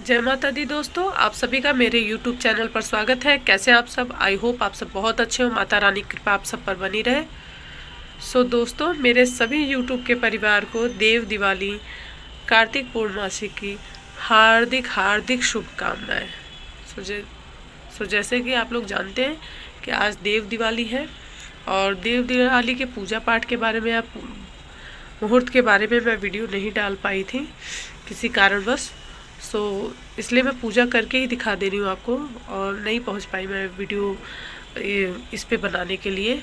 जय माता दी दोस्तों, आप सभी का मेरे YouTube चैनल पर स्वागत है। कैसे आप सब? आई होप आप सब बहुत अच्छे हो। माता रानी की कृपा आप सब पर बनी रहे। दोस्तों, मेरे सभी YouTube के परिवार को देव दिवाली कार्तिक पूर्णमासी की हार्दिक हार्दिक शुभकामनाएं। जैसे कि आप लोग जानते हैं कि आज देव दिवाली है और देव दिवाली के पूजा पाठ के बारे में मुहूर्त के बारे में मैं वीडियो नहीं डाल पाई थी किसी कारणवश। इसलिए मैं पूजा करके ही दिखा दे रही हूँ आपको, और नहीं पहुँच पाई मैं वीडियो इस पे बनाने के लिए।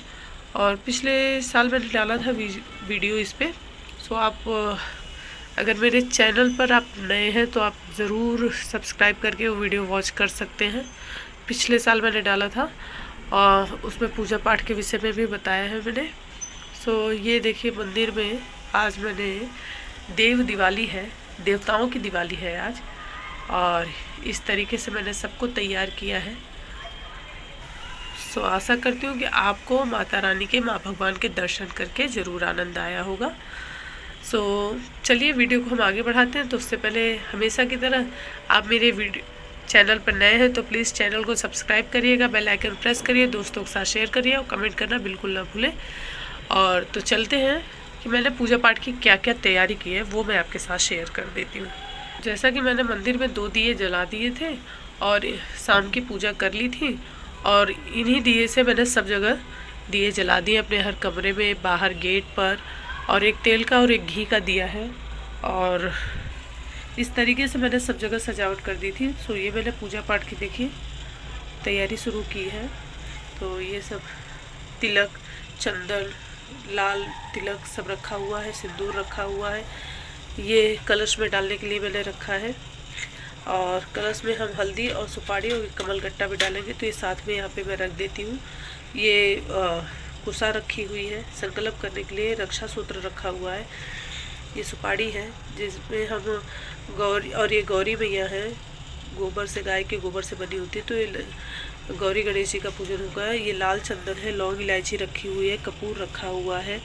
और पिछले साल मैंने डाला था वीडियो इस पे। आप अगर मेरे चैनल पर आप नए हैं तो आप ज़रूर सब्सक्राइब करके वो वीडियो वॉच कर सकते हैं। पिछले साल मैंने डाला था और उसमें पूजा पाठ के विषय में भी बताया है मैंने। ये देखिए, मंदिर में आज मैंने देव दिवाली है, देवताओं की दिवाली है आज, और इस तरीके से मैंने सबको तैयार किया है। आशा करती हूँ कि आपको माता रानी के, माँ भगवान के दर्शन करके ज़रूर आनंद आया होगा। चलिए वीडियो को हम आगे बढ़ाते हैं। तो उससे पहले हमेशा की तरह आप मेरे चैनल पर नए हैं तो प्लीज़ चैनल को सब्सक्राइब करिएगा, बेल आइकन प्रेस करिए, दोस्तों के साथ शेयर करिए और कमेंट करना बिल्कुल ना भूलें। और तो चलते हैं कि मैंने पूजा पाठ की क्या क्या तैयारी की है वो मैं आपके साथ शेयर कर देती हूँ। जैसा कि मैंने मंदिर में 2 दिए जला दिए थे और शाम की पूजा कर ली थी, और इन्हीं दिए से मैंने सब जगह दिए जला दिए, अपने हर कमरे में, बाहर गेट पर, और एक तेल का और एक घी का दिया है। और इस तरीके से मैंने सब जगह सजावट कर दी थी। ये मैंने पूजा पाठ की देखिए तैयारी शुरू की है। तो ये सब तिलक, चंदन, लाल तिलक सब रखा हुआ है, सिंदूर रखा हुआ है। ये कलश में डालने के लिए मैंने रखा है, और कलश में हम हल्दी और सुपारी और कमल गट्टा भी डालेंगे, तो ये साथ में यहाँ पे मैं रख देती हूँ। ये कुसा रखी हुई है संकल्प करने के लिए, रक्षा सूत्र रखा हुआ है, ये सुपारी है जिसमें हम गौरी, और ये गौरी मैया है, गोबर से, गाय के गोबर से बनी होती है, तो ये गौरी गणेश जी का पूजन होगा। ये लाल चंदन है, लौंग इलायची रखी हुई है, कपूर रखा हुआ है,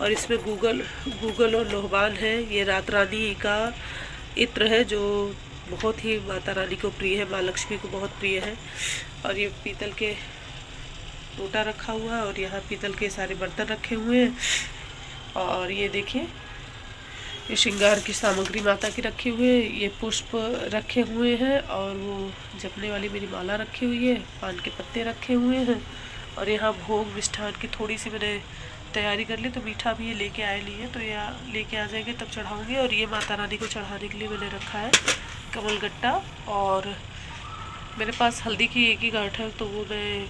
और इसमें गूगल और लोहबान है। ये रात रानी का इत्र है जो बहुत ही माता रानी को प्रिय है, माँ लक्ष्मी को बहुत प्रिय है। और ये पीतल के लोटा रखा हुआ है, और यहाँ पीतल के सारे बर्तन रखे हुए हैं। और ये देखिए, ये श्रृंगार की सामग्री माता की रखी हुई है, ये पुष्प रखे हुए हैं, और वो जपने वाली मेरी माला रखी हुई है, पान के पत्ते रखे हुए हैं। और यहाँ भोग मिष्ठान की थोड़ी सी मैंने तैयारी कर ली, तो मीठा भी ये लेके आए नहीं है, तो यहाँ लेके आ जाएंगे तब चढ़ाऊँगी। और ये माता रानी को चढ़ाने के लिए मैंने रखा है कमल गट्टा, और मेरे पास हल्दी की एक ही गांठ है, तो वो मैं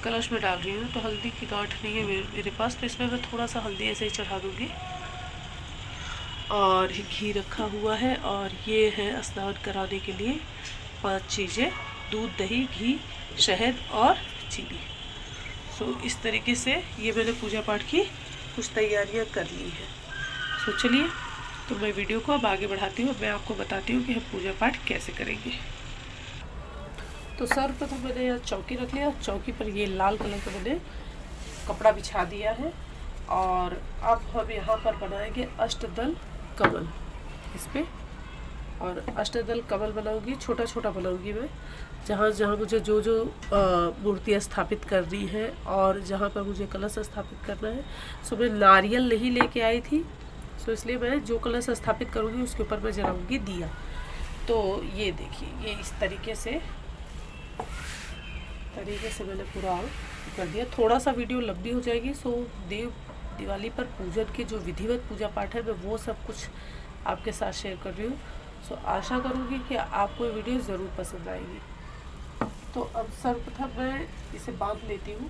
कलश में डाल रही हूँ, तो हल्दी की गांठ नहीं है मेरे पास, तो इसमें मैं थोड़ा सा हल्दी ऐसे ही चढ़ा दूँगी। और घी रखा हुआ है, और ये है स्नान कराने के लिए 5 चीज़ें: दूध, दही, घी, शहद और चीनी। इस तरीके से ये मैंने पूजा पाठ की कुछ तैयारियां कर ली है। चलिए, तो मैं वीडियो को अब आगे बढ़ाती हूँ। मैं आपको बताती हूँ कि हम पूजा पाठ कैसे करेंगे। तो सर्वप्रथम मैंने यहाँ चौकी रख लिया, चौकी पर ये लाल कलर का मैंने कपड़ा बिछा दिया है, और अब हम यहाँ पर बनाएंगे अष्टदल कमल इस पे। और अष्टदल कमल बनाऊंगी, छोटा छोटा बनाऊंगी मैं, जहाँ जहाँ मुझे जो जो मूर्तियाँ स्थापित करनी है और जहाँ पर मुझे कलश स्थापित करना है। मैं नारियल नहीं लेके आई थी, इसलिए मैं जो कलश स्थापित करूँगी उसके ऊपर मैं जलाऊंगी दिया। तो ये देखिए, ये इस तरीके से मैंने पूरा कर दिया। थोड़ा सा वीडियो लंबी हो जाएगी, देव दिवाली पर पूजन की जो विधिवत पूजा पाठ है मैं वो सब कुछ आपके साथ शेयर कर रही हूँ। आशा करूँगी कि आपको ये वीडियो ज़रूर पसंद आएगी। तो अब सर्वप्रथम मैं इसे बांध लेती हूँ,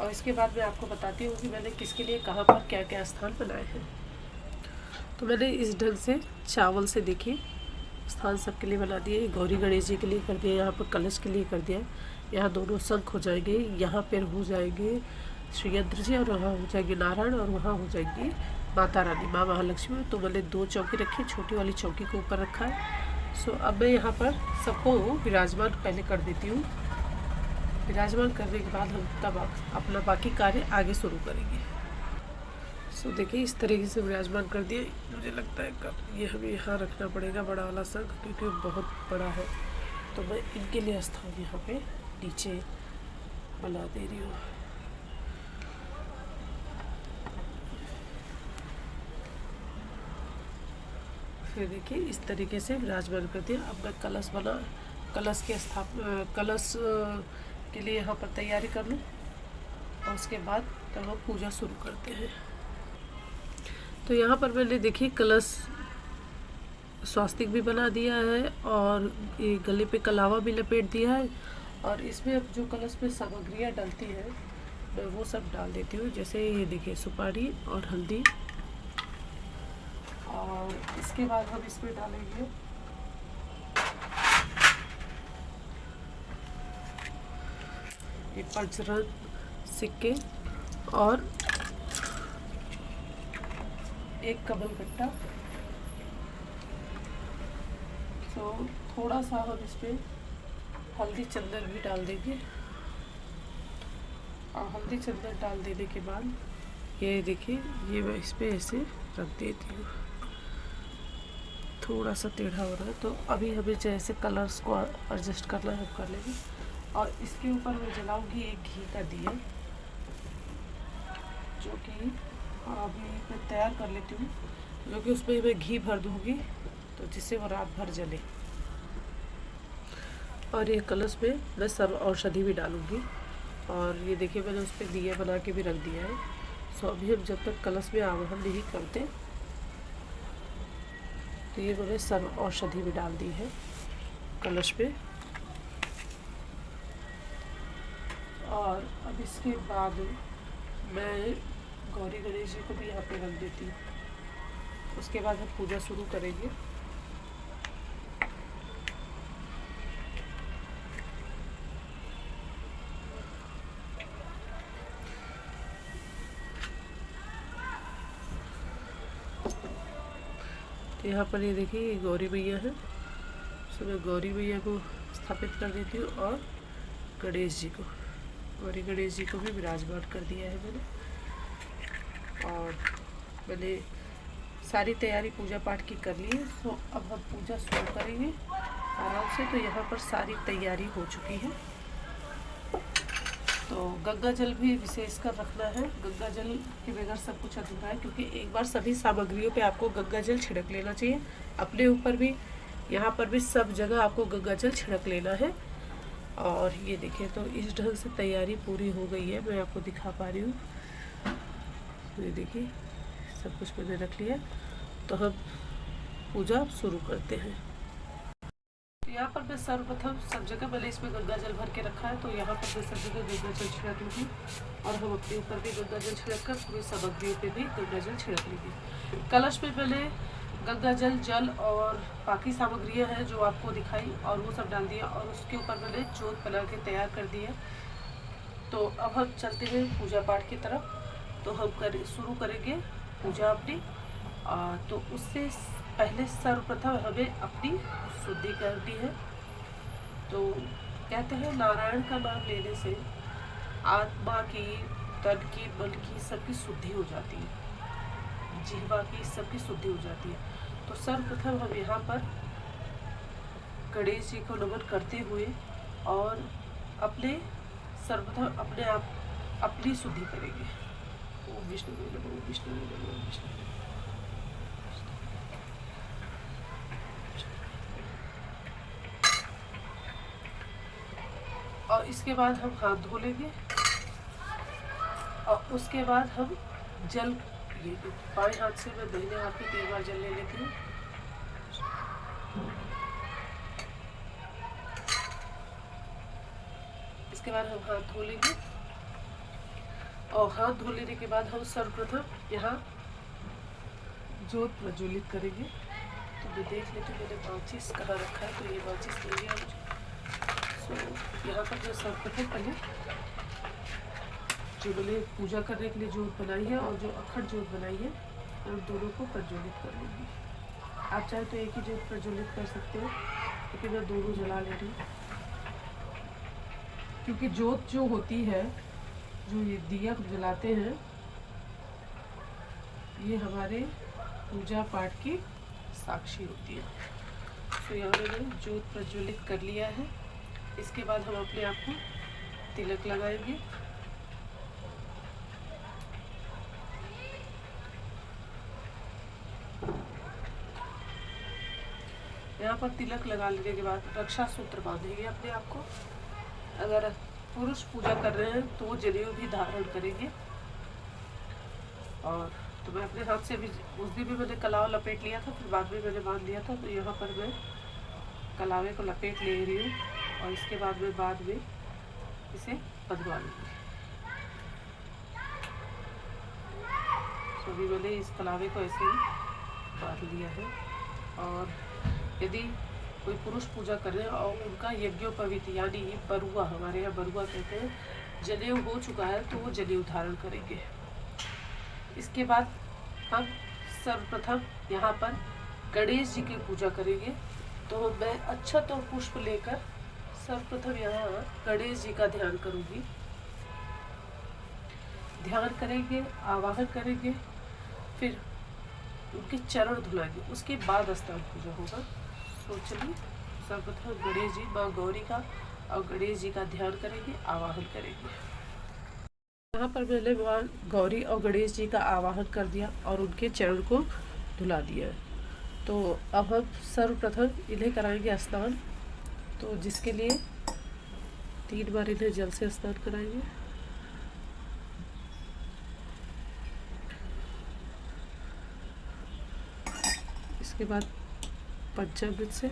और इसके बाद मैं आपको बताती हूँ कि मैंने किसके लिए कहाँ पर क्या क्या स्थान बनाए हैं। तो मैंने इस ढंग से चावल से देखिए स्थान सबके लिए बना दिए। गौरी गणेश जी के लिए कर दिया, यहाँ पर कलश के लिए कर दिया, यहाँ दोनों शंख हो जाएंगे, यहाँ पर हो जाएंगे श्री यंत्र जी, और वहाँ हो जाएंगे नारायण, और वहाँ हो जाएगी माता रानी, माँ महालक्ष्मी। तो मैंने 2 चौकी रखी, छोटी वाली चौकी को ऊपर रखा है। अब मैं यहाँ पर सबको विराजमान पहले कर देती हूँ। विराजमान करने के बाद हम तब अपना बाकी कार्य आगे शुरू करेंगे। सो देखिए इस तरीके से विराजमान कर दिए। मुझे लगता है कब ये हमें यहाँ रखना पड़ेगा बड़ा वाला शंख, क्योंकि बहुत बड़ा है। तो मैं इनके लिए स्थान यहाँ पे नीचे बना दे रही हूँ। फिर देखिए इस तरीके से विराजमान कर दिया। अब मैं कलश के कलश के लिए यहाँ पर तैयारी कर लूँ, और उसके बाद तब हम पूजा शुरू करते हैं। तो यहाँ पर मैंने देखिए कलश स्वास्तिक भी बना दिया है, और ये गले पे कलावा भी लपेट दिया है। और इसमें अब जो कलश में सामग्रियाँ डलती हैं मैं वो सब डाल देती हूँ। जैसे ये देखिए सुपारी और हल्दी, और इसके बाद हम इसमें डालेंगे ये पंचरत्न सिक्के और एक कमल कट्टा। तो थोड़ा सा हम इसमें हल्दी चंदन भी डाल देंगे, और हल्दी चंदन डाल देने के बाद ये देखिए ये मैं इस पर ऐसे रख देती हूँ। थोड़ा सा टेढ़ा हो रहा है, तो अभी हमें जैसे कलर्स को एडजस्ट करना है हम कर लेंगे। और इसके ऊपर मैं जलाऊंगी एक घी का दिया, जो कि अभी मैं तैयार कर लेती हूँ, जो कि उसमें मैं घी भर दूँगी तो जिससे वो रात भर जले। और ये कलश में मैं सर्व औषधि भी डालूँगी, और ये देखिए मैंने उस पर दिया बना के भी रख दिया है। सो अभी हम जब तक कलश में आवाहन नहीं करते, तो ये मैंने सर्व औषधि भी डाल दी है कलश पे। और अब इसके बाद मैं गौरी गणेश जी को भी यहाँ पे रख देती हूँ। उसके बाद हम पूजा शुरू करेंगे। तो यहाँ पर ये देखिए ये गौरी मैया है, तो मैं गौरी मैया को स्थापित कर देती हूँ, और गणेश जी को, गौरी गणेश जी को भी विराजमान कर दिया है मैंने। और मैंने सारी तैयारी पूजा पाठ की कर ली है। तो अब हम पूजा शुरू करेंगे आराम से। तो यहाँ पर सारी तैयारी हो चुकी है। तो गंगा जल भी विशेष कर रखना है, गंगा जल के बगैर सब कुछ अधूरा है, क्योंकि एक बार सभी सामग्रियों पे आपको गंगा जल छिड़क लेना चाहिए। अपने ऊपर भी, यहाँ पर भी, सब जगह आपको गंगा जल छिड़क लेना है। और ये देखिए तो इस ढंग से तैयारी पूरी हो गई है, मैं आपको दिखा पा रही हूँ। ये देखिए सब कुछ मैंने रख लिया। तो हम पूजा शुरू करते हैं। यहाँ पर मैं सर्वप्रथम सब जगह मैंने इसमें गंगा जल भर के रखा है, तो यहाँ पर मैं सब जगह गंगा जल छिड़क लूँगी, और हम अपने ऊपर भी गंगा जल छिड़क कर पूरी सामग्रियों पे भी गंगा जल छिड़क लेंगे। कलश में मैंने गंगा जल और बाकी सामग्रियाँ हैं जो आपको दिखाई, और वो सब डाल दिया, और उसके ऊपर मैंने जोत बना के तैयार कर दिया। तो अब हम चलते हैं पूजा पाठ की तरफ। तो हम शुरू करेंगे पूजा अपनी। तो उससे पहले सर्वप्रथम हमें अपनी शुद्धि करनी है। तो कहते हैं नारायण का नाम लेने से आत्मा की, तन की, मन की, सबकी शुद्धि हो जाती है, जिह्वा की सबकी शुद्धि हो जाती है। तो सर्वप्रथम हम यहाँ पर गणेश जी को नमन करते हुए और सर्वप्रथम अपने आप अपनी शुद्धि करेंगे। ओम विष्णु नमः, ओम विष्णु नमः, ओम विष्णु। और इसके बाद हम हाथ धो लेंगे, और उसके बाद हम जल, ये बाएं हाथ से मैं दाहिने हाथ में 3 बार जल ले लेती हूँ। इसके बाद हम हाथ धो लेंगे, और हाथ धो लेने के बाद हम सर्वप्रथम यहाँ जोत प्रज्वलित करेंगे। तो मैं देख लेती हूँ मैंने माचिस कहाँ रखा है, तो ये माचिस ले लिया मुझे। तो यहाँ पर जो सर्वप्रथम पहले जो मैंने पूजा करने के लिए जोत बनाई है और जो अखंड जोत बनाई है, उन दोनों को प्रज्वलित कर लूँगी। आप चाहे तो एक ही जोत प्रज्वलित कर सकते हो, लेकिन मैं दोनों जला ले रही हूँ, क्योंकि जोत जो होती है, जो ये दिया जलाते हैं, ये हमारे पूजा पाठ की साक्षी होती है। तो यहाँ मैंने ज्योत प्रज्वलित कर लिया है। इसके बाद हम अपने आप को तिलक लगाएंगे। यहाँ पर तिलक लगा लेने के बाद रक्षा सूत्र बांधेंगे अपने आप को। अगर पुरुष पूजा कर रहे हैं तो वो जनेऊ भी धारण करेंगे। और तो मैं अपने हाथ से भी उस दिन भी मैंने कलावा लपेट लिया था, फिर बाद में मैंने बांध लिया था। तो यहाँ पर मैं कलावे को लपेट ले रही हूँ और इसके बाद में इसे बंधवा लूँगी। तो अभी मैंने इस कलावे को ऐसे ही बांध लिया है। और यदि कोई पुरुष पूजा कर रहे हैं और उनका यज्ञोपवीत यानी बरुआ, हमारे यहाँ बरुआ कहते हैं, जनेऊ हो चुका है तो वो जनेऊ धारण करेंगे। इसके बाद हम सर्वप्रथम यहाँ पर गणेश जी की पूजा करेंगे। तो मैं अक्षत और पुष्प लेकर सर्वप्रथम यहाँ गणेश जी का ध्यान करूँगी। ध्यान करेंगे, आवाहन करेंगे, फिर उनके चरण धुलाएंगे, उसके बाद स्नान पूजा होगा। तो चलिए सर्वप्रथम गणेश जी, माँ गौरी का और गणेश जी का ध्यान करेंगे, आवाहन करेंगे। यहाँ पर मैंने माँ गौरी और गणेश जी का आवाहन कर दिया और उनके चरण को धुला दिया। तो अब हम सर्वप्रथम इन्हें कराएंगे स्नान। तो जिसके लिए 3 बार इन्हें जल से स्नान कराएंगे। इसके बाद पंचामृत से,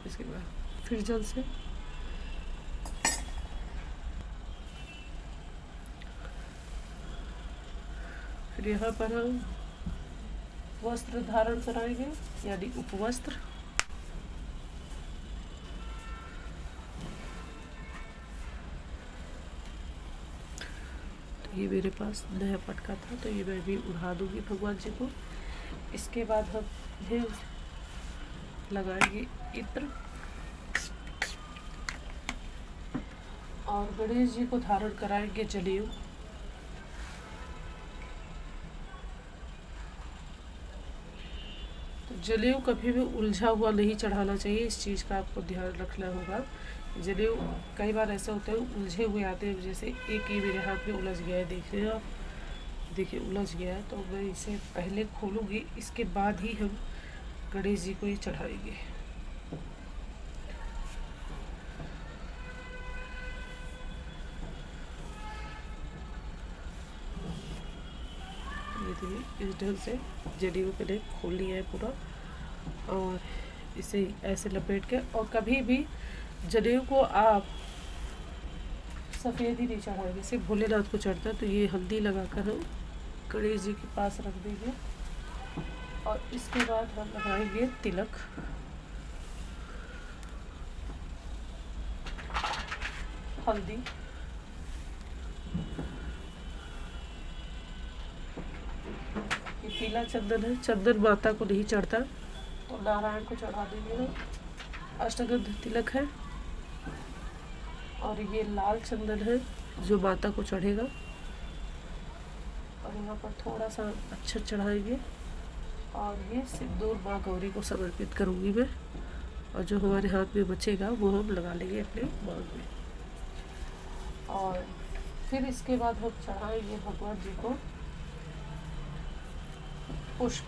इसके बाद फिर जल से, फिर यहाँ पर हम वस्त्र धारण कराएंगे यानी उपवस्त्र। ये मेरे पास नया पटका था तो ये मैं भी उड़ा दूंगी भगवान जी को। इसके बाद हम इन्हें लगाएंगे इत्र और गणेश जी को धारण कराएंगे जनेऊ। तो जनेऊ कभी भी उलझा हुआ नहीं चढ़ाना चाहिए, इस चीज़ का आपको ध्यान रखना होगा। जनेऊ कई बार ऐसा होता है उलझे हुए आते हैं, जैसे एक ये मेरे हाथ में उलझ गया है, देख रहे हैं आप, देखिए उलझ गया है। तो मैं इसे पहले खोलूँगी, इसके बाद ही हम गणेश जी को ये चढ़ाएंगे। ये देखिए इस ढंग से जनेऊ मैंने खोल लिया है पूरा और इसे ऐसे लपेट के। और कभी भी जनेऊ को आप सफ़ेद ही नहीं चढ़ाएंगे, सिर्फ भोलेनाथ को चढ़ता है। तो ये हल्दी लगाकर हम गणेश जी के पास रख देंगे और इसके बाद हम लगाएंगे तिलक। हल्दी, ये पीला चंदन है, चंदन माता को नहीं चढ़ता तो नारायण को चढ़ा देंगे हम। अष्टगंध तिलक है और ये लाल चंदन है जो माता को चढ़ेगा। और यहाँ पर थोड़ा सा अच्छा चढ़ाएंगे और ये सिंदूर माँ गौरी को समर्पित करूँगी मैं। और जो हमारे हाथ में बचेगा वो हम लगा लेंगे अपने मांग में। और फिर इसके बाद हम चढ़ाएंगे भगवान जी को पुष्प।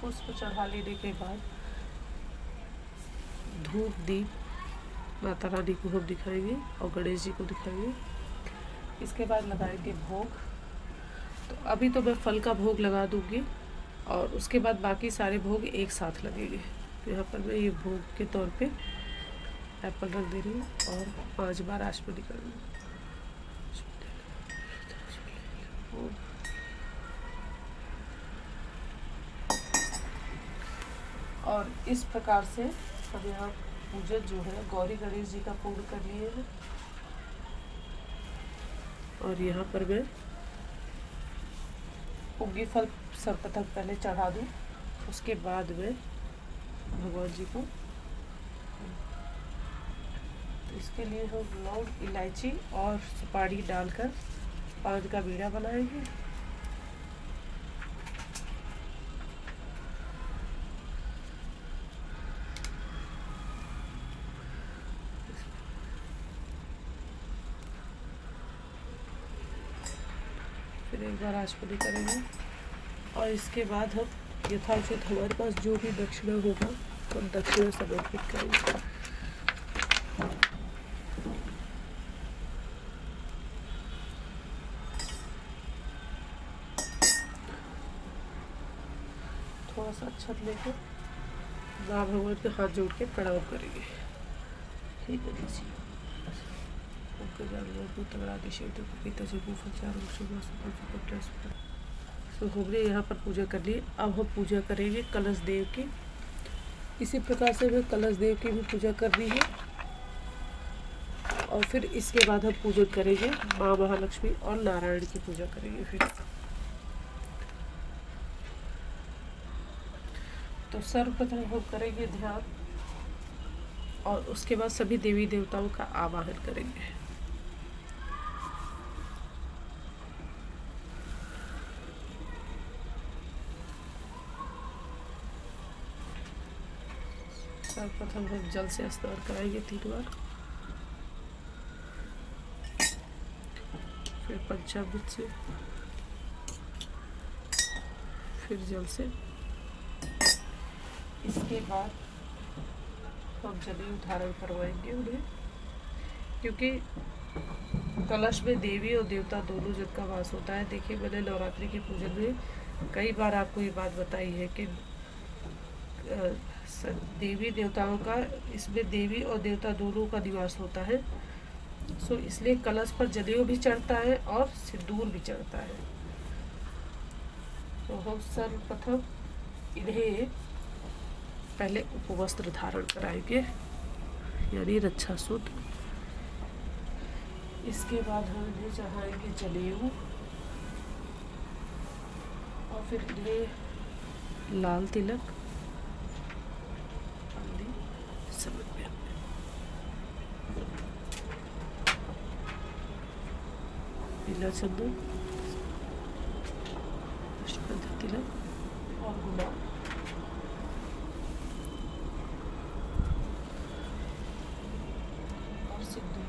पुष्प चढ़ा लेने के बाद धूप दीप माता रानी को हम दिखाएंगे और गणेश जी को दिखाएंगे। इसके बाद लगाएंगे भोग। तो अभी तो मैं फल का भोग लगा दूंगी और उसके बाद बाकी सारे भोग एक साथ लगेंगे। तो यहाँ पर मैं ये भोग के तौर पे एप्पल रख दे रही हूँ और 5 बार आचमनी कर रही हूँ। और इस प्रकार से हम यहाँ पूजन जो है गौरी गणेश जी का पूर्ण कर लिए हैं। और यहाँ पर मैं पुग्गी फल सर्वप्रथम पहले चढ़ा दूँ, उसके बाद मैं भगवान जी को। तो इसके लिए हम लौंग, इलायची और सुपारी डालकर पान का बीड़ा बनाएंगे। फिर एक बार आचमनी करेंगे और इसके बाद हम यथाउचित हमारे पास जो भी दक्षिणा होगा तो हम दक्षिणा समर्पित करेंगे। थोड़ा सा अक्षत लेके माँ भगवान के हाथ जोड़ के प्रणाम करेंगे। ठीक है जी। तो हमने यहाँ पर पूजा कर ली। अब हम पूजा करेंगे कलश देव की। इसी प्रकार से हमें कलश देव की भी पूजा करनी है और फिर इसके बाद हम पूजन करेंगे माँ महालक्ष्मी और नारायण की पूजा करेंगे। फिर तो सर्वप्रथम हम करेंगे ध्यान और उसके बाद सभी देवी देवताओं का आवाहन करेंगे। सर्वप्रथम हम जल से स्नान कराएंगे 3 बार, फिर पंचामृत से, फिर जल से। इसके बाद हम जनेऊ धारण करवाएंगे उन्हें, क्योंकि कलश में देवी और देवता दोनों जन का वास होता है। देखिए, मैंने नवरात्रि के पूजन में कई बार आपको ये बात बताई है कि देवी देवताओं का, इसमें देवी और देवता दोनों का निवास होता है। सो इसलिए कलश पर जनेऊ भी चढ़ता है और सिंदूर भी चढ़ता है। तो हम सर्वप्रथम इन्हें पहले उपवस्त्र धारण कराएंगे, यानी रक्षा सूत्र। इसके बाद हम इन्हें चढ़ाएंगे जनेऊ और फिर इन्हें लाल तिलक, पीला चंदन, अष्टगंध तिलक और गुलाब। और सिंदूर।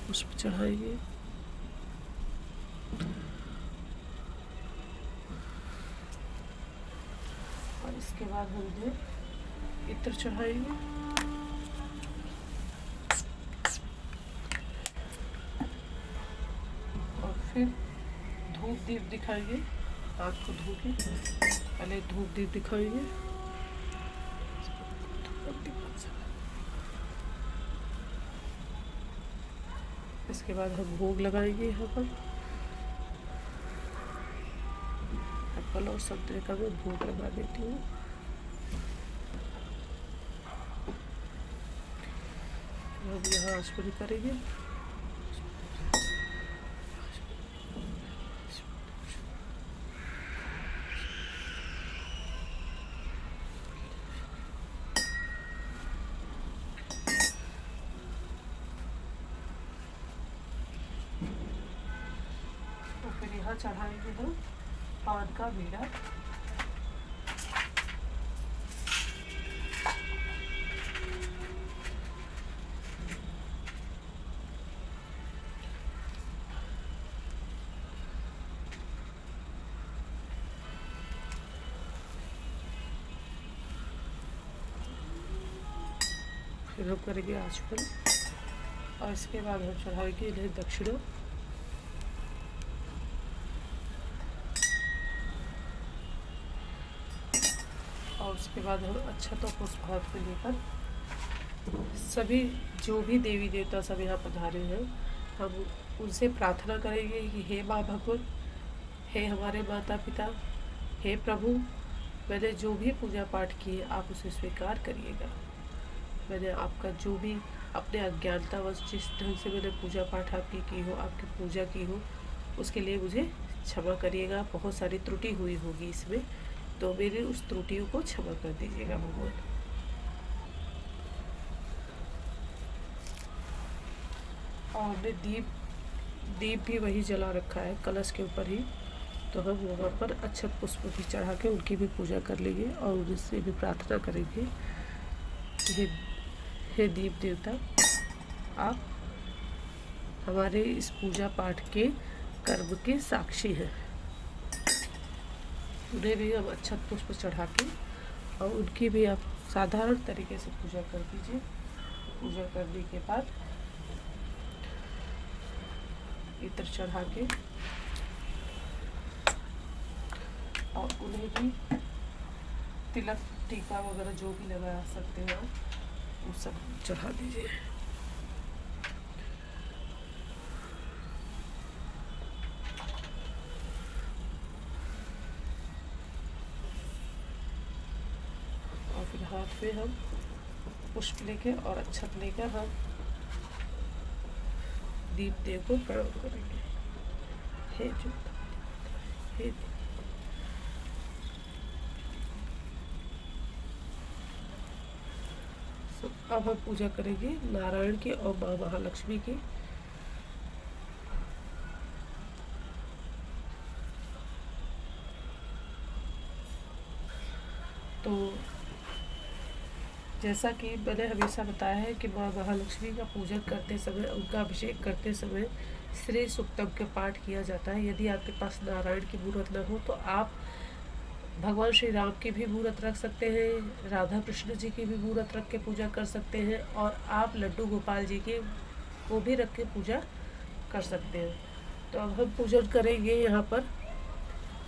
पुष्प चढ़ाएंगे और इसके बाद हम इन्हें इत्र चढ़ाएंगे और फिर धूप दीप दिखाएंगे। आँख को धो के पहले धूप दीप दिखाएंगे। इसके बाद हम भोग लगाएंगे। यहाँ पर एप्पल और संतरे का मैं भोग लगा देती हूँ। हम यहाँ आचमनी करेंगे। फिर यहाँ चढ़ाएंगे हम पान का बीड़ा। फिर हम करेंगे आचमन और इसके बाद हम चढ़ाएंगे इन्हें दक्षिणा। और उसके बाद हम अच्छा तो पुष्प हाथ में लेकर सभी जो भी देवी देवता सब यहाँ पधारे हैं, हम उनसे प्रार्थना करेंगे कि हे माँ भगवत, हे हमारे माता पिता, हे प्रभु, मैंने जो भी पूजा पाठ किए आप उसे स्वीकार करिएगा। मैंने आपका जो भी अपने अज्ञानतावश जिस ढंग से मैंने पूजा पाठ आपकी की हो, आपकी पूजा की हो, उसके लिए मुझे क्षमा करिएगा। बहुत सारी त्रुटि हुई होगी इसमें, तो मेरे उस त्रुटियों को क्षमा कर दीजिएगा भगवान। और हमने दीप भी वही जला रखा है कलश के ऊपर ही, तो हम वहाँ पर अक्षत पुष्प भी चढ़ा के उनकी भी पूजा कर लेंगे और उनसे भी प्रार्थना करेंगे कि हे दीप देवता, आप हमारे इस पूजा पाठ के कर्म के साक्षी हैं। उन्हें भी हम अक्षत पुष्प चढ़ा के और उनकी भी आप साधारण तरीके से पूजा कर दीजिए। पूजा करने के बाद इत्र चढ़ा के और उन्हें भी तिलक टीका वगैरह जो भी लगा सकते हो वो सब चढ़ा दीजिए। और फिर हाथ में हम पुष्प लेके और अक्षत लेकर हम दीप देव को प्रणाम करेंगे। हे ज्योत, हे अब हम पूजा करेंगे नारायण की और माँ महालक्ष्मी की। तो जैसा कि मैंने हमेशा बताया है कि माँ महालक्ष्मी का पूजन करते समय, उनका अभिषेक करते समय श्री सूक्तम के पाठ किया जाता है। यदि आपके पास नारायण की मूर्त न हो तो आप भगवान श्री राम की भी मूर्त रख सकते हैं, राधा कृष्ण जी की भी मूर्त रख के पूजा कर सकते हैं, और आप लड्डू गोपाल जी की को भी रख के पूजा कर सकते हैं। तो अब हम पूजन करेंगे यहाँ पर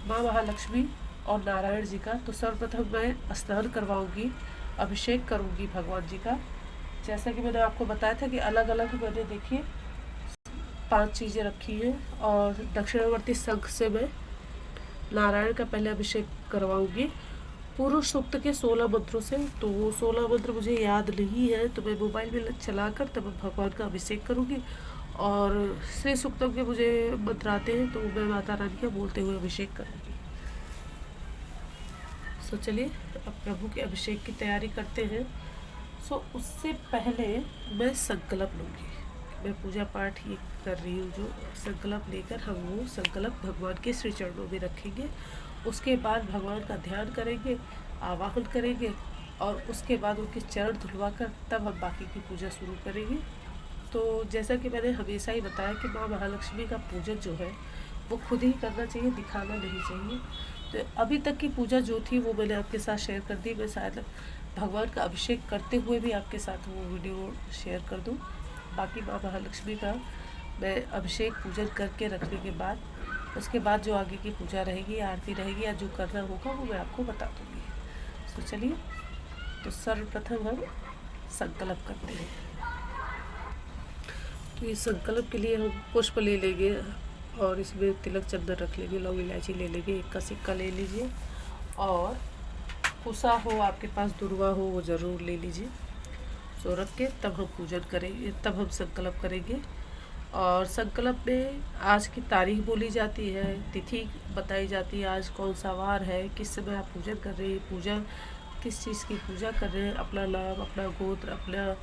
माँ महालक्ष्मी और नारायण जी का। तो सर्वप्रथम मैं स्नान करवाऊंगी, अभिषेक करूंगी भगवान जी का। जैसा कि मैंने आपको बताया था कि अलग अलग मैंने देखिए 5 चीज़ें रखी हैं, और दक्षिणावर्ती शंख से मैं नारायण का पहले अभिषेक करवाऊंगी पुरुष सूक्त के 16 मंत्रों से। तो वो 16 मंत्र मुझे याद नहीं है, तो मैं मोबाइल में चलाकर तब भगवान का अभिषेक करूंगी। और श्री सूक्तम के मुझे मंत्र आते हैं, तो मैं माता रानी का बोलते हुए अभिषेक करूंगी। सो चलिए अब प्रभु के अभिषेक की तैयारी करते हैं। सो उससे पहले मैं संकल्प लूँगी। मैं पूजा पाठ ये कर रही हूँ, जो संकल्प लेकर हम वो संकल्प भगवान के श्री चरणों में रखेंगे। उसके बाद भगवान का ध्यान करेंगे, आवाहन करेंगे, और उसके बाद उनके चरण धुलवाकर तब हम बाकी की पूजा शुरू करेंगे। तो जैसा कि मैंने हमेशा ही बताया कि माँ महालक्ष्मी का पूजन जो है वो खुद ही करना चाहिए, दिखाना नहीं चाहिए। तो अभी तक की पूजा जो थी वो मैंने आपके साथ शेयर कर दी। मैं शायद भगवान का अभिषेक करते हुए भी आपके साथ वो वीडियो शेयर कर दूँ। बाकी माँ महालक्ष्मी का मैं अभिषेक पूजन करके रखने के बाद उसके बाद जो आगे की पूजा रहेगी, आरती रहेगी या जो करना होगा वो मैं आपको बता दूँगी। तो चलिए, तो सर्वप्रथम हम संकल्प करते हैं। तो ये संकल्प के लिए हम पुष्प ले लेंगे और इसमें तिलक चंदन रख लेंगे, लौंग इलायची ले लेंगे, 1 का सिक्का ले लीजिए, और कुसा हो आपके पास, दुर्वा हो वो ज़रूर ले लीजिए। सो रख के तब हम पूजन करेंगे, तब हम संकल्प करेंगे। और संकल्प में आज की तारीख बोली जाती है, तिथि बताई जाती है, आज कौन सा वार है, किस समय आप पूजन कर रहे हैं, पूजा किस चीज़ की पूजा कर रहे हैं, अपना नाम, अपना गोत्र, अपना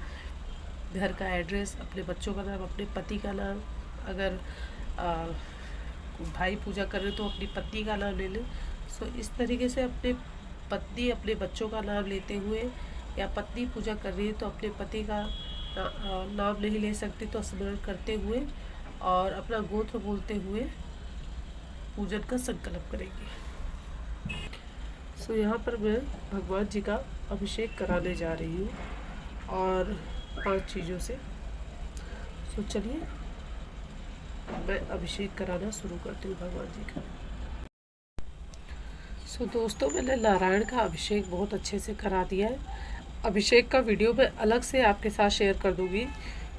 घर का एड्रेस, अपने बच्चों का नाम, अपने पति का नाम, अगर भाई पूजा कर रहे तो अपनी पत्नी का नाम ले लें। सो इस तरीके से अपने पत्नी, अपने बच्चों का नाम लेते हुए, या पत्नी पूजा कर रही है तो अपने पति का नाम नहीं ले सकती, तो स्मरण करते हुए और अपना गोत्र बोलते हुए पूजन का संकल्प करेंगे। सो यहाँ पर मैं भगवान जी का अभिषेक कराने जा रही हूँ, और 5 चीज़ों से। सो चलिए मैं अभिषेक कराना शुरू करती हूँ भगवान जी का। सो दोस्तों, मैंने नारायण का अभिषेक बहुत अच्छे से करा दिया है। अभिषेक का वीडियो मैं अलग से आपके साथ शेयर कर दूंगी,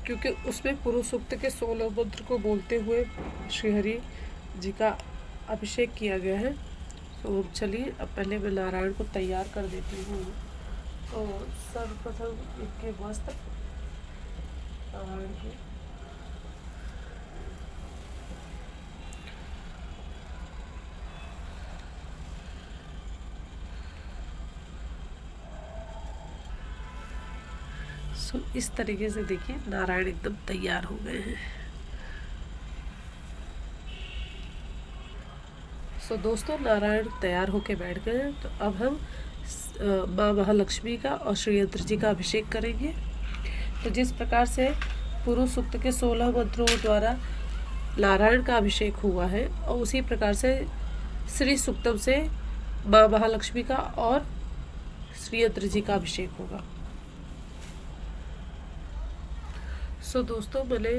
क्योंकि उसमें पुरुष सूक्त के 16 मंत्र को बोलते हुए श्रीहरि जी का अभिषेक किया गया है। तो चलिए अब पहले मैं नारायण को तैयार कर देती हूँ। तो सर्वप्रथम इनके वस्त्र नारायण के इस तरीके से देखिए नारायण एकदम तैयार हो गए हैं। दोस्तों नारायण तैयार होके बैठ गए हैं। तो अब हम माँ महालक्ष्मी का और श्री यंत्र जी का अभिषेक करेंगे। तो जिस प्रकार से पुरुष सूक्त के 16 मंत्रों द्वारा नारायण का अभिषेक हुआ है, और उसी प्रकार से श्री सूक्तम से माँ महालक्ष्मी का और श्री यंत्र जी का अभिषेक होगा। दोस्तों मैंने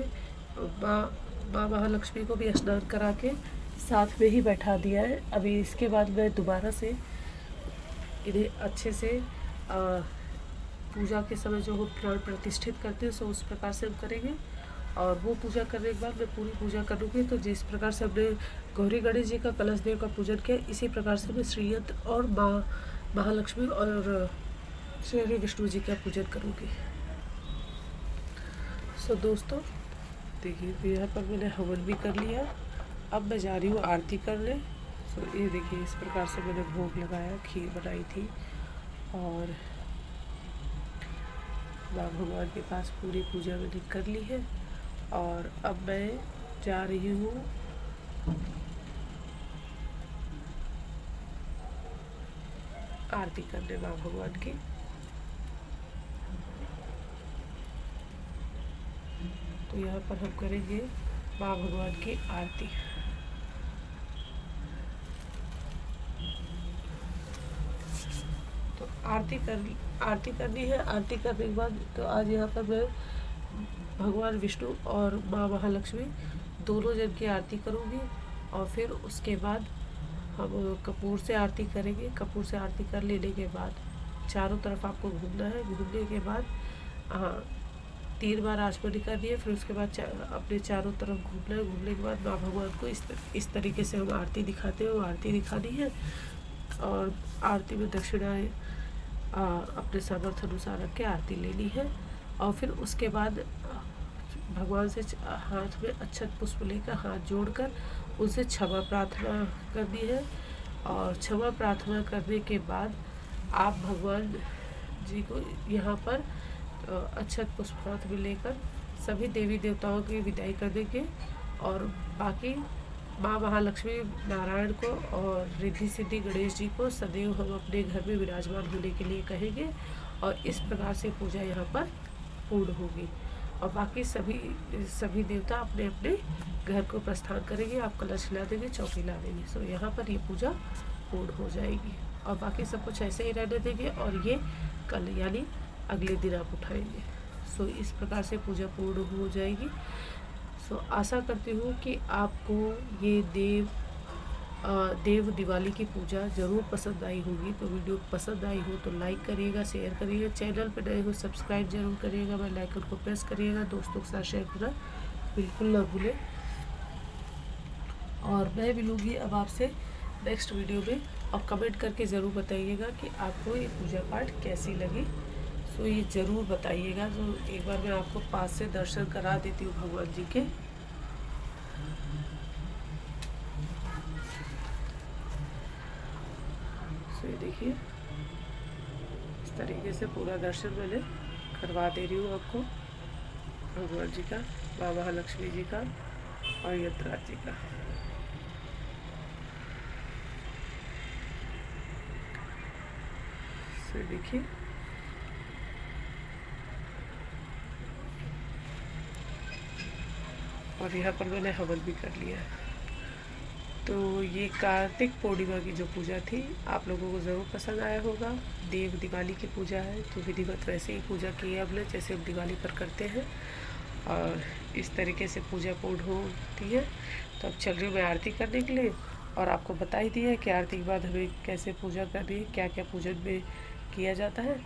माँ महालक्ष्मी को भी स्नान करा के साथ में ही बैठा दिया है। अभी इसके बाद मैं दोबारा से इन्हें अच्छे से पूजा के समय जो हम प्राण प्रतिष्ठित करते हैं सो उस प्रकार से हम करेंगे, और वो पूजा करने के बाद मैं पूरी पूजा करूँगी। तो जिस प्रकार से हमने गौरी गणेश जी का कलश देव का पूजन किया, इसी प्रकार से मैं श्री यंत्र और माँ महालक्ष्मी और श्री हरि विष्णु जी का पूजन करूँगी। दोस्तों देखिए यहाँ पर मैंने हवन भी कर लिया। अब मैं जा रही हूँ आरती करने। ये देखिए इस प्रकार से मैंने भोग लगाया, खीर बनाई थी और माँ भगवान के पास पूरी पूजा मैंने कर ली है। और अब मैं जा रही हूँ आरती करने माँ भगवान की। तो यहाँ पर हम करेंगे माँ भगवान की आरती। तो आरती करनी है। आरती करने के बाद तो आज यहाँ पर मैं भगवान विष्णु और माँ महालक्ष्मी दोनों जन की आरती करूँगी, और फिर उसके बाद हम कपूर से आरती करेंगे। कपूर से आरती कर लेने के बाद चारों तरफ आपको घूमना है। घूमने के बाद 3 बार आचमनी करनी है। फिर उसके बाद अपने चारों तरफ घूमना है। घूमने के बाद माँ भगवान को इस तरीके से हम आरती दिखाते हैं, वो आरती दिखानी है। और आरती में दक्षिणाएं अपने सामर्थ्य अनुसार रख के आरती लेनी है। और फिर उसके बाद भगवान से हाथ में अक्षत पुष्प लेकर हाथ जोड़कर उनसे क्षमा प्रार्थना करनी है। और क्षमा प्रार्थना करने के बाद आप भगवान जी को यहाँ पर अक्षत पुष्प हाथ में लेकर सभी देवी देवताओं की विदाई कर देंगे। और बाकी माँ महालक्ष्मी नारायण को और रिद्धि सिद्धि गणेश जी को सदैव हम अपने घर में विराजमान होने के लिए कहेंगे। और इस प्रकार से पूजा यहाँ पर पूर्ण होगी। और बाकी सभी देवता अपने अपने घर को प्रस्थान करेंगे। आप कलश ला देंगे, चौकी ला देंगे। यहाँ पर ये पूजा पूर्ण हो जाएगी। और बाकी सब कुछ ऐसे ही रहने देंगे, और ये कल यानी अगले दिन आप उठाएंगे। इस प्रकार से पूजा पूर्ण हो जाएगी। आशा करती हूँ कि आपको ये देव दिवाली की पूजा ज़रूर पसंद आई होगी। तो वीडियो पसंद आई हो तो लाइक करिएगा, शेयर करिएगा। चैनल पर नए हो सब्सक्राइब जरूर करिएगा, बेल आइकन को प्रेस करिएगा। दोस्तों के साथ शेयर करना बिल्कुल ना भूलें। और मैं मिलूँगी अब आपसे नेक्स्ट वीडियो में, और कमेंट करके ज़रूर बताइएगा कि आपको ये पूजा पाठ कैसी लगी। ये ज़रूर बताइएगा। तो एक बार मैं आपको पास से दर्शन करा देती हूँ भगवान जी के। ये देखिए इस तरीके से पूरा दर्शन मैंने करवा दे रही हूँ आपको भगवान जी का, माँ महालक्ष्मी जी का और यंत्रराज जी का। देखिए और यहाँ पर मैंने हवन भी कर लिया है। तो ये कार्तिक पूर्णिमा की जो पूजा थी आप लोगों को ज़रूर पसंद आया होगा। देव दिवाली की पूजा है तो विधिवत वैसे ही पूजा की है हमने जैसे हम दिवाली पर करते हैं, और इस तरीके से पूजा पूर्ण होती है। तो अब चल रही हूँ मैं आरती करने के लिए, और आपको बता ही दिया है कि आरती के बाद हमें कैसे पूजा करनी है, क्या क्या पूजन में किया जाता है।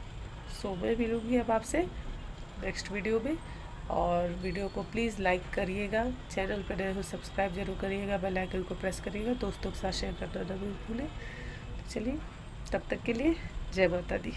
सो मैं मिलूँगी अब आपसे नेक्स्ट वीडियो में। और वीडियो को प्लीज़ लाइक करिएगा, चैनल पर नए हो सब्सक्राइब जरूर करिएगा, बेल आइकन को प्रेस करिएगा, दोस्तों के साथ शेयर करना ना भूलें। चलिए तब तक के लिए जय माता दी।